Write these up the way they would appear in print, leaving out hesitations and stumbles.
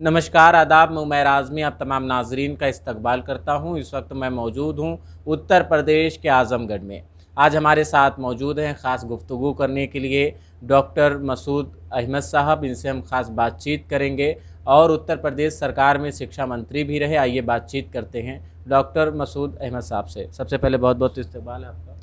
नमस्कार, आदाब। मैं उमैर आज़मी आप तमाम नाज़रीन का इस्तकबाल करता हूँ। इस वक्त मैं मौजूद हूँ उत्तर प्रदेश के आज़मगढ़ में। आज हमारे साथ मौजूद हैं ख़ास गुफ्तगू करने के लिए डॉक्टर मसूद अहमद साहब। इनसे हम ख़ास बातचीत करेंगे और उत्तर प्रदेश सरकार में शिक्षा मंत्री भी रहे। आइए बातचीत करते हैं डॉक्टर मसूद अहमद साहब से। सबसे पहले बहुत बहुत इस्तकबाल है आपका।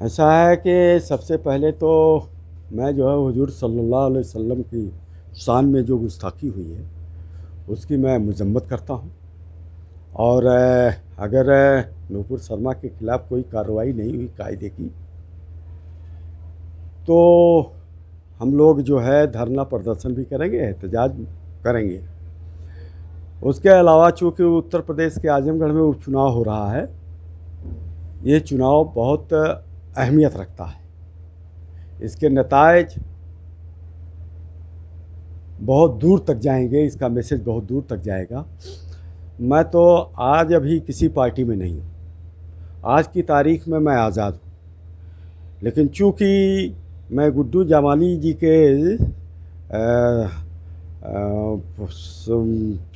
ऐसा है कि सबसे पहले तो मैं जो है हुजूर सल्लल्लाहु अलैहि वसल्लम की शान में जो गुस्ताखी हुई है उसकी मैं मजम्मत करता हूँ। और अगर नूपुर शर्मा के ख़िलाफ़ कोई कार्रवाई नहीं हुई कायदे की तो हम लोग जो है धरना प्रदर्शन भी करेंगे, एहतजाज करेंगे। उसके अलावा चूँकि उत्तर प्रदेश के आजमगढ़ में उपचुनाव हो रहा है, ये चुनाव बहुत अहमियत रखता है। इसके नतायज बहुत दूर तक जाएंगे, इसका मैसेज बहुत दूर तक जाएगा। मैं तो आज अभी किसी पार्टी में नहीं हूँ, आज की तारीख में मैं आज़ाद हूँ। लेकिन चूँकि मैं गुड्डू जमाली जी के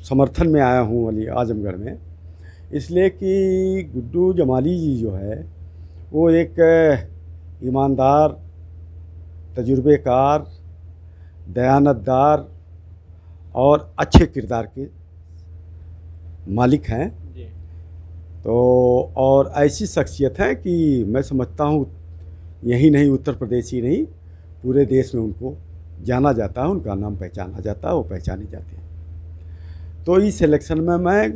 समर्थन में आया हूँ अली आजमगढ़ में, इसलिए कि गुड्डू जमाली जी जो है वो एक ईमानदार, तजुर्बेकार, दयानतदार और अच्छे किरदार के मालिक हैं। जी। तो और ऐसी शख्सियत है कि मैं समझता हूँ यही नहीं, उत्तर प्रदेश ही नहीं, पूरे देश में उनको जाना जाता है, उनका नाम पहचाना जाता है, वो पहचाने जाते हैं। तो इस इलेक्शन में मैं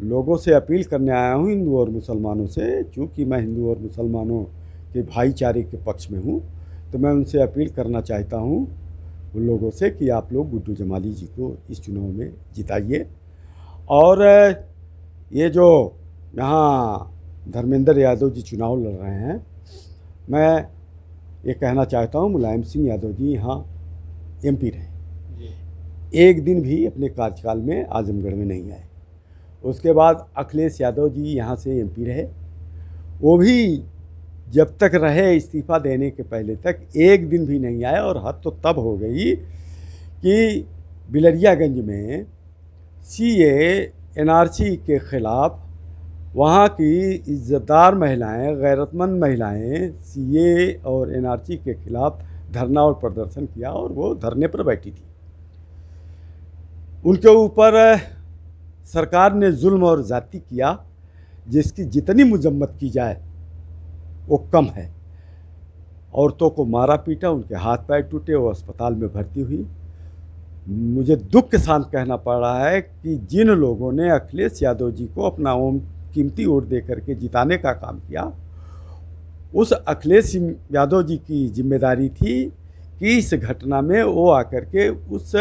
लोगों से अपील करने आया हूँ, हिंदू और मुसलमानों से। चूँकि मैं हिंदू और मुसलमानों के भाईचारे के पक्ष में हूँ, तो मैं उनसे अपील करना चाहता हूँ उन लोगों से कि आप लोग गुड्डू जमाली जी को इस चुनाव में जिताइए। और ये जो यहाँ धर्मेंद्र यादव जी चुनाव लड़ रहे हैं, मैं ये कहना चाहता हूँ मुलायम सिंह यादव जी यहाँ एमपी रहे, एक दिन भी अपने कार्यकाल में आजमगढ़ में नहीं आए। उसके बाद अखिलेश यादव जी यहाँ से एमपी रहे, वो भी जब तक रहे इस्तीफ़ा देने के पहले तक एक दिन भी नहीं आए। और हद तो तब हो गई कि बिलरियागंज में सीए एनआरसी के ख़िलाफ़ वहाँ की इज़्ज़तदार महिलाएं, गैरतमंद महिलाएं सीए और एनआरसी के ख़िलाफ़ धरना और प्रदर्शन किया और वो धरने पर बैठी थी। उनके ऊपर सरकार ने जुल्म और ज़्यादती किया, जिसकी जितनी मजम्मत की जाए वो कम है। औरतों को मारा पीटा, उनके हाथ पैर टूटे, वो अस्पताल में भर्ती हुई। मुझे दुख के साथ कहना पड़ रहा है कि जिन लोगों ने अखिलेश यादव जी को अपना कीमती वोट दे करके जिताने का काम किया, उस अखिलेश यादव जी की जिम्मेदारी थी कि इस घटना में वो आकर के उस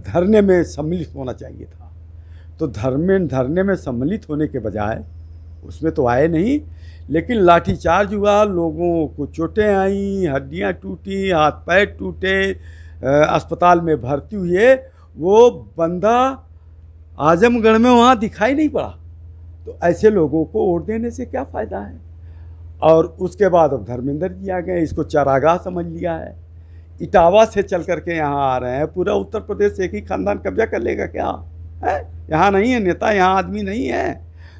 धरने में सम्मिलित होना चाहिए था। तो धरने में सम्मिलित होने के बजाय उसमें तो आए नहीं, लेकिन लाठीचार्ज हुआ, लोगों को चोटें आईं, हड्डियां टूटी, हाथ पैर टूटे, अस्पताल में भर्ती हुए। वो बंदा आजमगढ़ में वहाँ दिखाई नहीं पड़ा। तो ऐसे लोगों को वोट देने से क्या फ़ायदा है। और उसके बाद अब धर्मेंद्र जी आ गए, इसको चारागाह समझ लिया है। इटावा से चल करके यहाँ आ रहे हैं। पूरा उत्तर प्रदेश एक ही खानदान कब्जा कर लेगा क्या है? यहाँ नहीं है नेता, यहाँ आदमी नहीं है।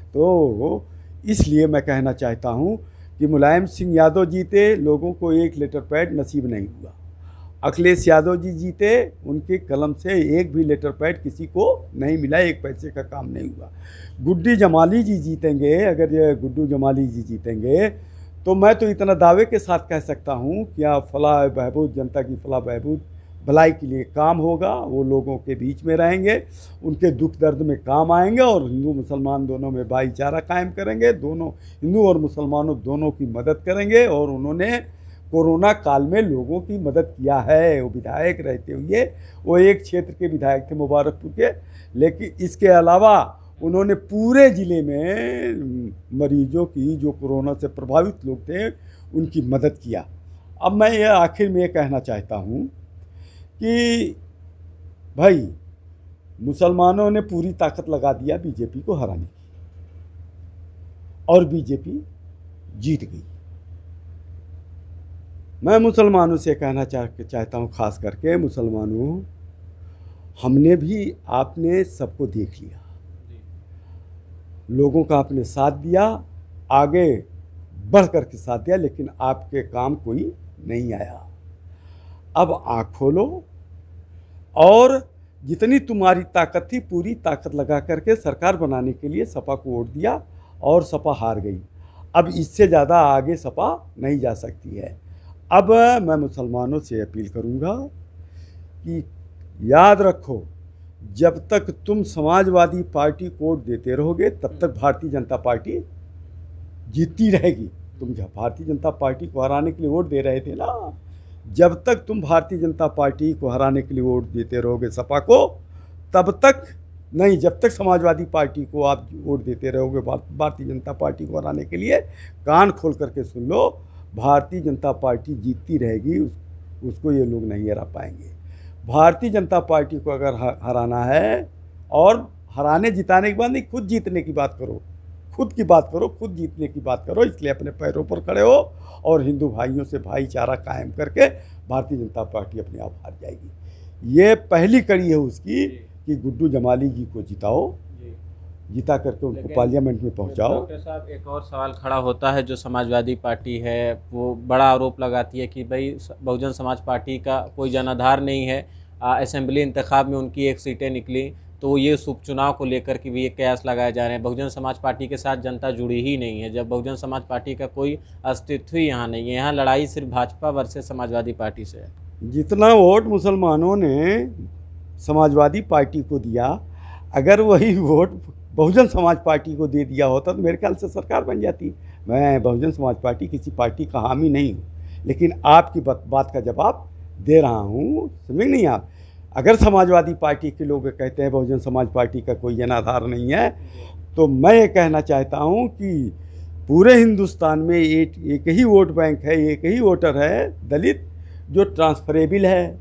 तो इसलिए मैं कहना चाहता हूँ कि मुलायम सिंह यादव जीते, लोगों को एक लेटर पैड नसीब नहीं हुआ। अखिलेश यादव जी जीते, उनके कलम से एक भी लेटर पैड किसी को नहीं मिला, एक पैसे का काम नहीं हुआ। गुड्डू जमाली जी जीतेंगे, अगर ये गुड्डू जमाली जी जीतेंगे तो मैं तो इतना दावे के साथ कह सकता हूँ कि यहाँ फलाह बहबूद, जनता की फलाह बहबूद, भलाई के लिए काम होगा। वो लोगों के बीच में रहेंगे, उनके दुख दर्द में काम आएंगे और हिंदू मुसलमान दोनों में भाईचारा कायम करेंगे। दोनों हिंदू और मुसलमानों दोनों की मदद करेंगे। और उन्होंने कोरोना काल में लोगों की मदद किया है। वो विधायक रहते हुए, वो एक क्षेत्र के विधायक थे मुबारकपुर के, लेकिन इसके अलावा उन्होंने पूरे ज़िले में मरीजों की, जो कोरोना से प्रभावित लोग थे, उनकी मदद किया। अब मैं ये आखिर में ये कहना चाहता हूँ कि भाई मुसलमानों ने पूरी ताकत लगा दिया बीजेपी को हराने की, और बीजेपी जीत गई। मैं मुसलमानों से कहना चाहता हूँ, ख़ास करके मुसलमानों, हमने भी आपने सबको देख लिया, लोगों का आपने साथ दिया, आगे बढ़ कर के साथ दिया, लेकिन आपके काम कोई नहीं आया। अब आँख खोलो और जितनी तुम्हारी ताकत थी पूरी ताकत लगा करके सरकार बनाने के लिए सपा को वोट दिया और सपा हार गई। अब इससे ज़्यादा आगे सपा नहीं जा सकती है। अब मैं मुसलमानों से अपील करूँगा कि याद रखो, जब तक तुम समाजवादी पार्टी को वोट देते रहोगे तब तक भारतीय जनता पार्टी जीतती रहेगी। तुम जब भारतीय जनता पार्टी को हराने के लिए वोट दे रहे थे ना, जब तक तुम भारतीय जनता पार्टी को हराने के लिए वोट देते रहोगे सपा को, तब तक नहीं, जब तक समाजवादी पार्टी को आप वोट देते रहोगे भारतीय जनता पार्टी को हराने के लिए, कान खोल करके सुन लो, भारतीय जनता पार्टी जीतती रहेगी। उसको ये लोग नहीं हरा पाएंगे। भारतीय जनता पार्टी को अगर हराना है, और हराने जिताने के बाद नहीं, खुद जीतने की बात करो, खुद की बात करो, खुद जीतने की बात करो। इसलिए अपने पैरों पर खड़े हो और हिंदू भाइयों से भाईचारा कायम करके भारतीय जनता पार्टी अपने आप हार जाएगी। ये पहली कड़ी है उसकी कि गुड्डू जमाली जी को जिताओ, जिता करके उनको पार्लियामेंट में पहुंचाओ। डॉक्टर साहब, एक और सवाल खड़ा होता है, जो समाजवादी पार्टी है वो बड़ा आरोप लगाती है कि भाई बहुजन समाज पार्टी का कोई जनाधार नहीं है। असेंबली इंतखाब में उनकी 1 सीटें निकली, तो ये उपचुनाव को लेकर के भी ये कयास लगाए जा रहे हैं। बहुजन समाज पार्टी के साथ जनता जुड़ी ही नहीं है, जब बहुजन समाज पार्टी का कोई अस्तित्व ही यहाँ नहीं है। यहाँ लड़ाई सिर्फ भाजपा वर्सेस समाजवादी पार्टी से है। जितना वोट मुसलमानों ने समाजवादी पार्टी को दिया, अगर वही वोट बहुजन समाज पार्टी को दे दिया होता तो मेरे ख्याल से सरकार बन जाती। मैं बहुजन समाज पार्टी किसी पार्टी का हामी नहीं हूँ, लेकिन आपकी बात का जवाब दे रहा हूँ, समझ नहीं आप। अगर समाजवादी पार्टी के लोग कहते हैं बहुजन समाज पार्टी का कोई जनाधार नहीं है, तो मैं ये कहना चाहता हूँ कि पूरे हिंदुस्तान में एक ही वोट बैंक है, एक ही वोटर है दलित, जो ट्रांसफरेबल है।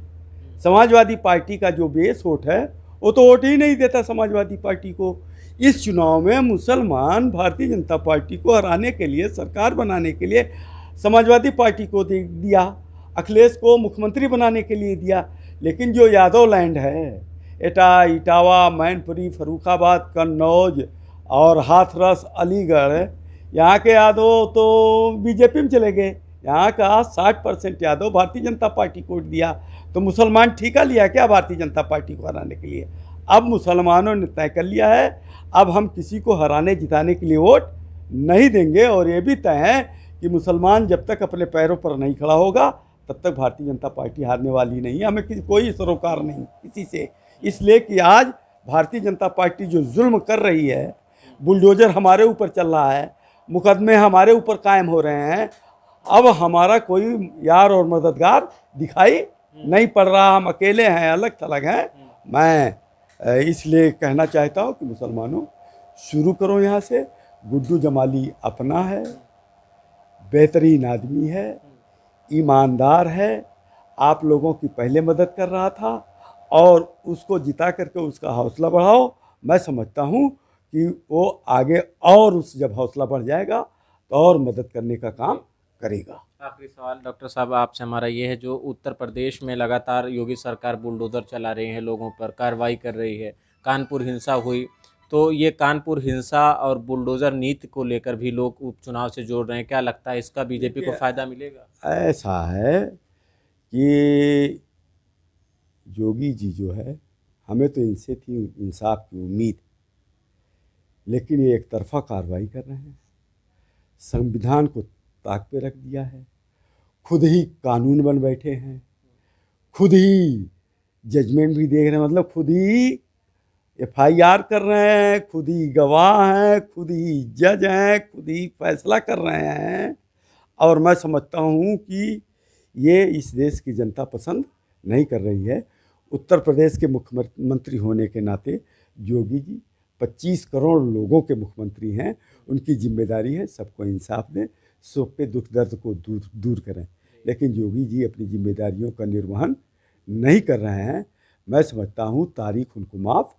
समाजवादी पार्टी का जो बेस वोट है वो तो वोट ही नहीं देता समाजवादी पार्टी को। इस चुनाव में मुसलमान भारतीय जनता पार्टी को हराने के लिए, सरकार बनाने के लिए समाजवादी पार्टी को दिया, अखिलेश को मुख्यमंत्री बनाने के लिए दिया। लेकिन जो यादव लैंड है, एटा, इटावा, मैनपुरी, फर्रुखाबाद, कन्नौज और हाथरस, अलीगढ़, यहाँ के यादव तो बीजेपी में चले गए। यहाँ का 60% यादव भारतीय जनता पार्टी को वोट दिया। तो मुसलमान ठीका लिया क्या भारतीय जनता पार्टी को हराने के लिए? अब मुसलमानों ने तय कर लिया है, अब हम किसी को हराने जिताने के लिए वोट नहीं देंगे। और ये भी तय है कि मुसलमान जब तक अपने पैरों पर नहीं खड़ा होगा तब तक भारतीय जनता पार्टी हारने वाली नहीं है। हमें कोई सरोकार नहीं किसी से, इसलिए कि आज भारतीय जनता पार्टी जो जुल्म कर रही है, बुलडोजर हमारे ऊपर चल रहा है, मुकदमे हमारे ऊपर कायम हो रहे हैं, अब हमारा कोई यार और मददगार दिखाई नहीं पड़ रहा। हम अकेले हैं, अलग थलग हैं। मैं इसलिए कहना चाहता हूँ कि मुसलमानों, शुरू करो यहाँ से। गुड्डू जमाली अपना है, बेहतरीन आदमी है, ईमानदार है, आप लोगों की पहले मदद कर रहा था, और उसको जिता करके उसका हौसला बढ़ाओ। मैं समझता हूँ कि वो आगे और उस जब हौसला बढ़ जाएगा तो और मदद करने का काम करेगा। आखिरी सवाल डॉक्टर साहब आपसे हमारा ये है, जो उत्तर प्रदेश में लगातार योगी सरकार बुलडोज़र चला रही है, लोगों पर कार्रवाई कर रही है, कानपुर हिंसा हुई, तो ये कानपुर हिंसा और बुलडोज़र नीति को लेकर भी लोग उपचुनाव से जोड़ रहे हैं। क्या लगता है, इसका बीजेपी को फ़ायदा मिलेगा? ऐसा है कि योगी जी जो है, हमें तो इनसे थी इंसाफ की उम्मीद, लेकिन ये एक तरफा कार्रवाई कर रहे हैं, संविधान को ताक पे रख दिया है, खुद ही कानून बन बैठे हैं, खुद ही जजमेंट भी देख रहे हैं, मतलब खुद ही FIR कर रहे हैं, खुद ही गवाह हैं, खुद ही जज हैं, खुद ही फैसला कर रहे हैं। और मैं समझता हूँ कि ये इस देश की जनता पसंद नहीं कर रही है। उत्तर प्रदेश के मुख्यमंत्री होने के नाते योगी जी 25 करोड़ लोगों के मुख्यमंत्री हैं, उनकी जिम्मेदारी है सबको इंसाफ दें, सबके दुख दर्द को दूर करें। लेकिन योगी जी अपनी जिम्मेदारियों का निर्वहन नहीं कर रहे हैं। मैं समझता हूँ तारीख उनको माफ़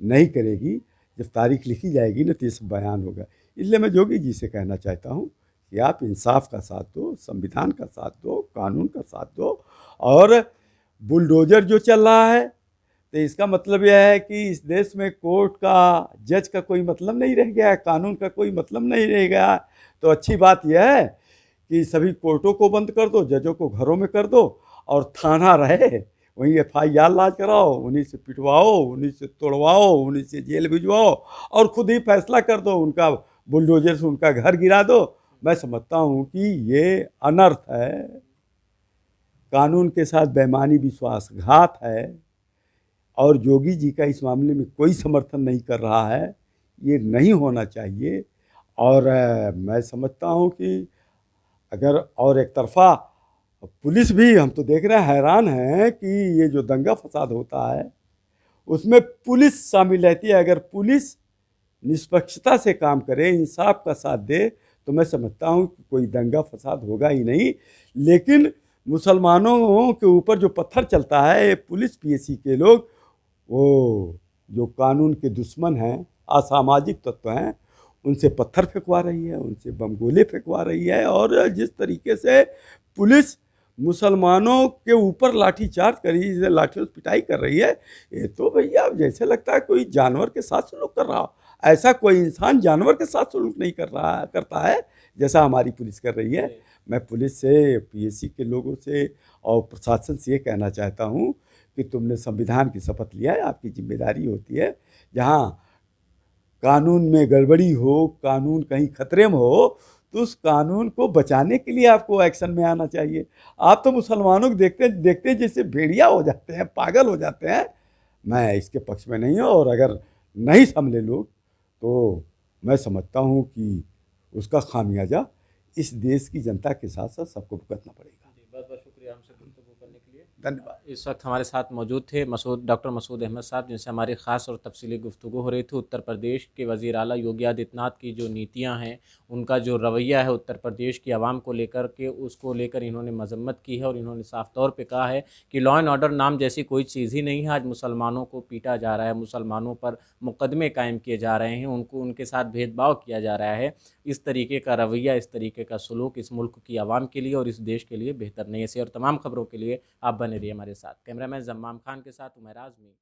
नहीं करेगी। जब तारीख लिखी जाएगी ना तो ये सब बयान होगा। इसलिए मैं योगी जी से कहना चाहता हूँ कि आप इंसाफ का साथ दो, संविधान का साथ दो, कानून का साथ दो। और बुलडोजर जो चल रहा है तो इसका मतलब यह है कि इस देश में कोर्ट का, जज का कोई मतलब नहीं रह गया है, कानून का कोई मतलब नहीं रह गया। तो अच्छी बात यह है कि सभी कोर्टों को बंद कर दो, जजों को घरों में कर दो, और थाना रहे, वहीं FIR लॉन्च कराओ, उन्हीं से पिटवाओ, उन्हीं से तोड़वाओ, उन्हीं से जेल भिजवाओ, और खुद ही फैसला कर दो, उनका बुलडोजर से उनका घर गिरा दो। मैं समझता हूँ कि ये अनर्थ है, कानून के साथ बेईमानी, विश्वासघात है, और योगी जी का इस मामले में कोई समर्थन नहीं कर रहा है। ये नहीं होना चाहिए। और मैं समझता हूँ कि अगर, और एक तरफा पुलिस भी, हम तो देख रहे हैं, हैरान हैं कि ये जो दंगा फसाद होता है उसमें पुलिस शामिल रहती है। अगर पुलिस निष्पक्षता से काम करे, इंसाफ का साथ दे, तो मैं समझता हूँ कि कोई दंगा फसाद होगा ही नहीं। लेकिन मुसलमानों के ऊपर जो पत्थर चलता है, पुलिस PSC के लोग, वो जो कानून के दुश्मन हैं, असामाजिक तत्व हैं, उनसे पत्थर फेंकवा रही है, उनसे बम गोले फेंकवा रही है। और जिस तरीके से पुलिस मुसलमानों के ऊपर लाठीचार्ज कर रही है, लाठियों से पिटाई कर रही है, ये तो भैया जैसे लगता है कोई जानवर के साथ सलूक कर रहा हो। ऐसा कोई इंसान जानवर के साथ सलूक नहीं करता है जैसा हमारी पुलिस कर रही है। मैं पुलिस से, PSC के लोगों से और प्रशासन से ये कहना चाहता हूँ कि तुमने संविधान की शपथ लिया है, आपकी जिम्मेदारी होती है, जहाँ कानून में गड़बड़ी हो, कानून कहीं खतरे में हो, तो उस कानून को बचाने के लिए आपको एक्शन में आना चाहिए। आप तो मुसलमानों को देखते देखते जैसे भेड़िया हो जाते हैं, पागल हो जाते हैं। मैं इसके पक्ष में नहीं हूँ, और अगर नहीं संभले लोग तो मैं समझता हूँ कि उसका खामियाजा इस देश की जनता के साथ साथ सबको भुगतना पड़ेगा। बहुत बहुत शुक्रिया हमसे गुफ्तगू करने के लिए। धन्यवाद। इस वक्त हमारे साथ मौजूद थे डॉक्टर मसूद अहमद साहब, जिनसे हमारी ख़ास और तफसीली गुफ्तगू हो रही थी। उत्तर प्रदेश के वज़ीर आला योगी आदित्यनाथ की जो नीतियां हैं, उनका जो रवैया है उत्तर प्रदेश की आवाम को लेकर के, उसको लेकर इन्होंने मजम्मत की है, और इन्होंने साफ तौर पे कहा है कि लॉ एंड ऑर्डर नाम जैसी कोई चीज़ ही नहीं है। आज मुसलमानों को पीटा जा रहा है, मुसलमानों पर मुकदमे कायम किए जा रहे हैं, उनके साथ भेदभाव किया जा रहा है। इस तरीके का रवैया, इस तरीके का सलूक इस मुल्क की आवाम के लिए और इस देश के लिए बेहतर नहीं है। ऐसी और तमाम खबरों के लिए आप बने रहिए हमारे साथ। कैमरामैन जम्माम खान के साथ उमैर आज़मी।